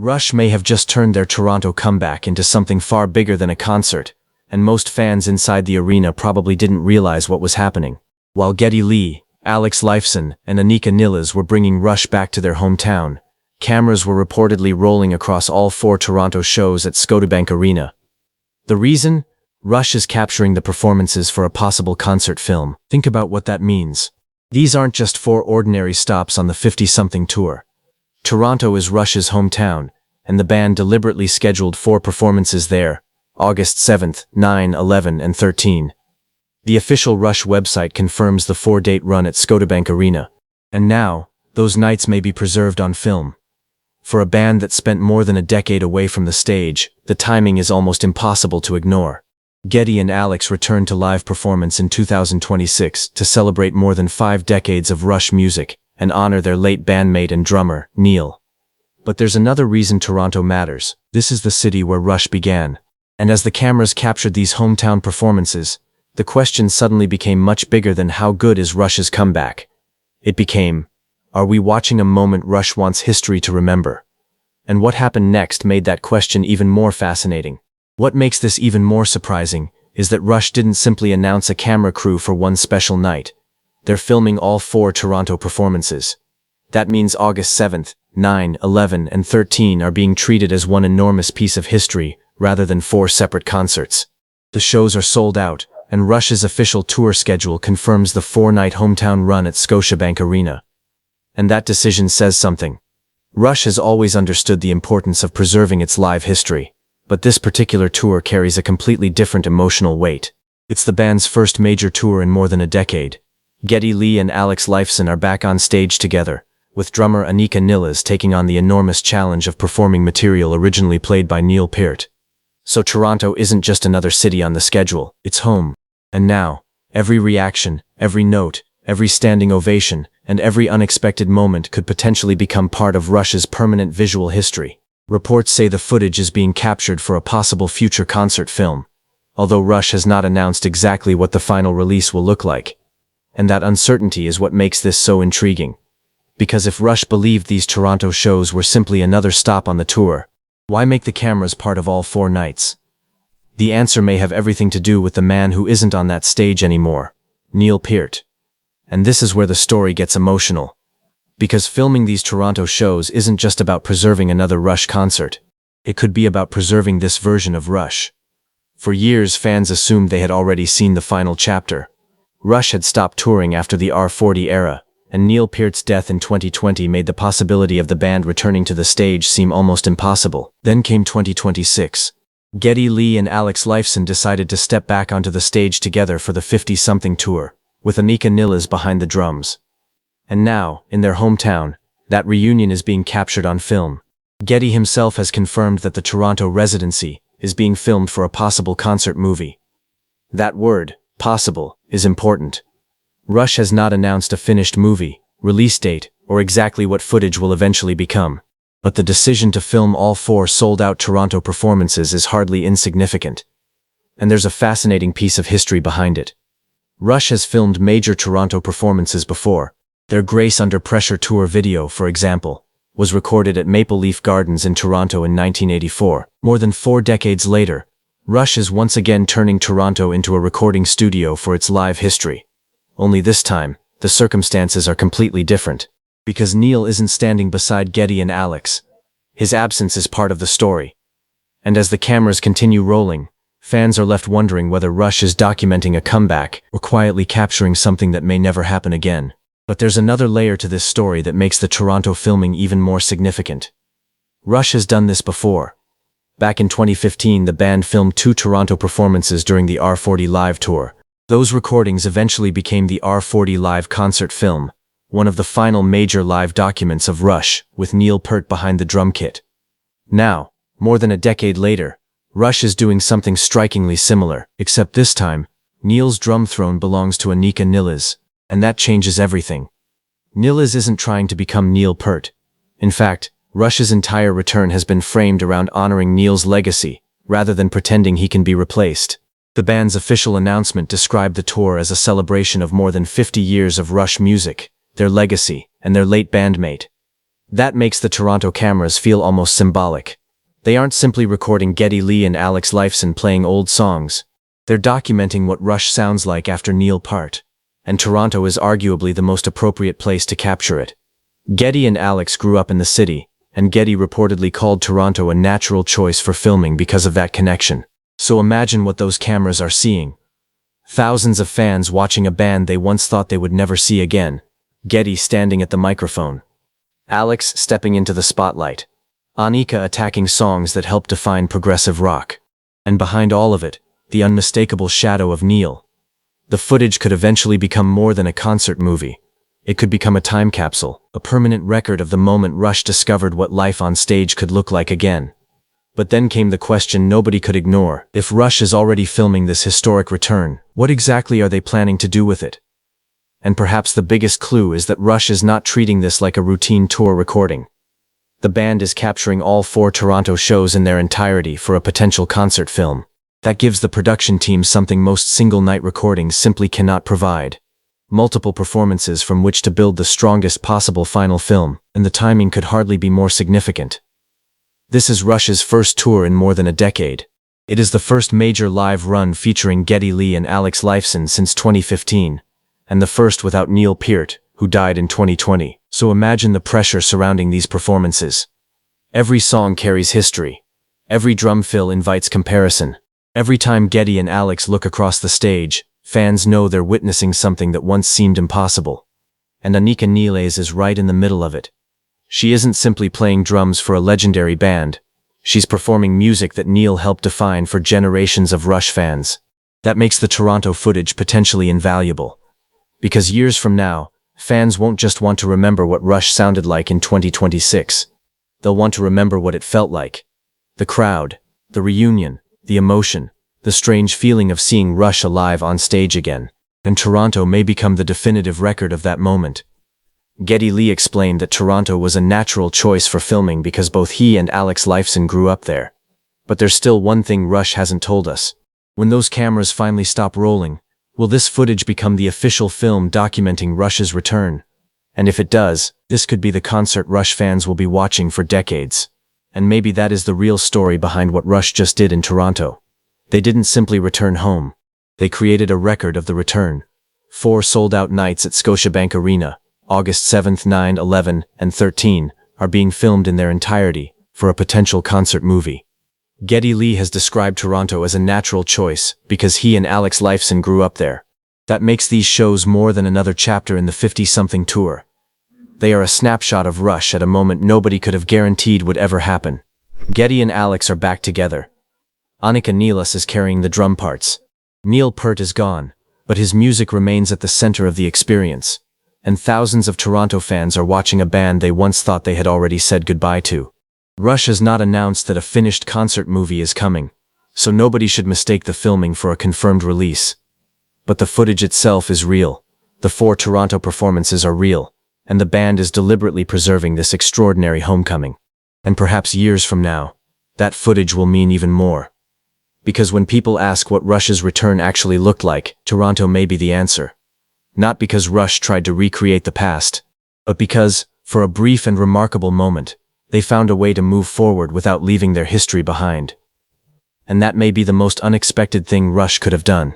Rush may have just turned their Toronto comeback into something far bigger than a concert, and most fans inside the arena probably didn't realize what was happening. While Geddy Lee, Lifeson, and Anika Nilles were bringing Rush back to their hometown, cameras were reportedly rolling across all 4 Toronto shows at Scotiabank Arena. The reason? Rush is capturing the performances for a possible concert film. Think about what that means. These aren't just 4 ordinary stops on the 50-something tour. Toronto is Rush's hometown, and the band deliberately scheduled 4 performances there, August 7th, 9, 11, and 13. The official Rush website confirms the 4-date run at Scotiabank Arena. And now, those nights may be preserved on film. For a band that spent more than a decade away from the stage, the timing is almost impossible to ignore. Geddy and Alex returned to live performance in 2026 to celebrate more than 5 decades of Rush music and honor their late bandmate and drummer, Neil. But there's another reason Toronto matters. This is the city where Rush began. And as the cameras captured these hometown performances, the question suddenly became much bigger than how good is Rush's comeback. It became, are we watching a moment Rush wants history to remember? And what happened next made that question even more fascinating. What makes this even more surprising is that Rush didn't simply announce a camera crew for one special night. They're filming all 4 Toronto performances. That means August 7th, 9, 11, and 13 are being treated as one enormous piece of history rather than 4 separate concerts. The shows are sold out, and Rush's official tour schedule confirms the 4-night hometown run at Scotiabank Arena. And that decision says something. Rush has always understood the importance of preserving its live history, but this particular tour carries a completely different emotional weight. It's the band's first major tour in more than a decade. Geddy Lee and Lifeson are back on stage together, with drummer Anika Nilles taking on the enormous challenge of performing material originally played by Neil Peart. So Toronto isn't just another city on the schedule, it's home. And now, every reaction, every note, every standing ovation, and every unexpected moment could potentially become part of Rush's permanent visual history. Reports say the footage is being captured for a possible future concert film, although Rush has not announced exactly what the final release will look like. And that uncertainty is what makes this so intriguing. Because if Rush believed these Toronto shows were simply another stop on the tour, why make the cameras part of all 4 nights? The answer may have everything to do with the man who isn't on that stage anymore, Neil Peart. And this is where the story gets emotional. Because filming these Toronto shows isn't just about preserving another Rush concert. It could be about preserving this version of Rush. For years, fans assumed they had already seen the final chapter. Rush had stopped touring after the R40 era, and Neil Peart's death in 2020 made the possibility of the band returning to the stage seem almost impossible. Then came 2026. Geddy Lee and Lifeson decided to step back onto the stage together for the 50-something tour, with Anika Nilles behind the drums. And now, in their hometown, that reunion is being captured on film. Geddy himself has confirmed that the Toronto residency is being filmed for a possible concert movie. That word, possible, is important. Rush has not announced a finished movie, release date, or exactly what footage will eventually become. But the decision to film all 4 sold-out Toronto performances is hardly insignificant. And there's a fascinating piece of history behind it. Rush has filmed major Toronto performances before. Their Grace Under Pressure tour video, for example, was recorded at Maple Leaf Gardens in Toronto in 1984. More than 4 decades later, Rush is once again turning Toronto into a recording studio for its live history. Only this time, the circumstances are completely different. Because Neil isn't standing beside Geddy and Alex. His absence is part of the story. And as the cameras continue rolling, fans are left wondering whether Rush is documenting a comeback or quietly capturing something that may never happen again. But there's another layer to this story that makes the Toronto filming even more significant. Rush has done this before. Back in 2015, the band filmed 2 Toronto performances during the R40 Live tour. Those recordings eventually became the R40 Live concert film, one of the final major live documents of Rush, with Neil Peart behind the drum kit. Now, more than a decade later, Rush is doing something strikingly similar, except this time, Neil's drum throne belongs to Anika Nilles, and that changes everything. Nilles isn't trying to become Neil Peart. In fact, Rush's entire return has been framed around honoring Neil's legacy, rather than pretending he can be replaced. The band's official announcement described the tour as a celebration of more than 50 years of Rush music, their legacy, and their late bandmate. That makes the Toronto cameras feel almost symbolic. They aren't simply recording Geddy Lee and Lifeson playing old songs. They're documenting what Rush sounds like after Neil Peart. And Toronto is arguably the most appropriate place to capture it. Geddy and Alex grew up in the city, and Geddy reportedly called Toronto a natural choice for filming because of that connection. So imagine what those cameras are seeing. Thousands of fans watching a band they once thought they would never see again. Geddy standing at the microphone. Alex stepping into the spotlight. Anika attacking songs that help define progressive rock. And behind all of it, the unmistakable shadow of Neil. The footage could eventually become more than a concert movie. It could become a time capsule, a permanent record of the moment Rush discovered what life on stage could look like again. But then came the question nobody could ignore. If Rush is already filming this historic return, what exactly are they planning to do with it? And perhaps the biggest clue is that Rush is not treating this like a routine tour recording. The band is capturing all 4 Toronto shows in their entirety for a potential concert film. That gives the production team something most single-night recordings simply cannot provide. Multiple performances from which to build the strongest possible final film, and the timing could hardly be more significant. This is Rush's first tour in more than a decade. It is the first major live run featuring Geddy Lee and Lifeson since 2015, and the first without Neil Peart, who died in 2020. So imagine the pressure surrounding these performances. Every song carries history. Every drum fill invites comparison. Every time Geddy and Alex look across the stage, fans know they're witnessing something that once seemed impossible. And Anika Nilles is right in the middle of it. She isn't simply playing drums for a legendary band. She's performing music that Neil helped define for generations of Rush fans. That makes the Toronto footage potentially invaluable. Because years from now, fans won't just want to remember what Rush sounded like in 2026. They'll want to remember what it felt like. The crowd, the reunion, the emotion, the strange feeling of seeing Rush alive on stage again. And Toronto may become the definitive record of that moment. Geddy Lee explained that Toronto was a natural choice for filming because both he and Lifeson grew up there. But there's still one thing Rush hasn't told us. When those cameras finally stop rolling, will this footage become the official film documenting Rush's return? And if it does, this could be the concert Rush fans will be watching for decades. And maybe that is the real story behind what Rush just did in Toronto. They didn't simply return home. They created a record of the return. 4 sold-out nights at Scotiabank Arena, August 7th, 9, 11, and 13, are being filmed in their entirety for a potential concert movie. Geddy Lee has described Toronto as a natural choice because he and Lifeson grew up there. That makes these shows more than another chapter in the 50-something tour. They are a snapshot of Rush at a moment nobody could have guaranteed would ever happen. Geddy and Alex are back together. Anika Nilles is carrying the drum parts. Neil Peart is gone, but his music remains at the center of the experience. And thousands of Toronto fans are watching a band they once thought they had already said goodbye to. Rush has not announced that a finished concert movie is coming, so nobody should mistake the filming for a confirmed release. But the footage itself is real. The 4 Toronto performances are real, and the band is deliberately preserving this extraordinary homecoming. And perhaps years from now, that footage will mean even more. Because when people ask what Rush's return actually looked like, Toronto may be the answer. Not because Rush tried to recreate the past, but because, for a brief and remarkable moment, they found a way to move forward without leaving their history behind. And that may be the most unexpected thing Rush could have done.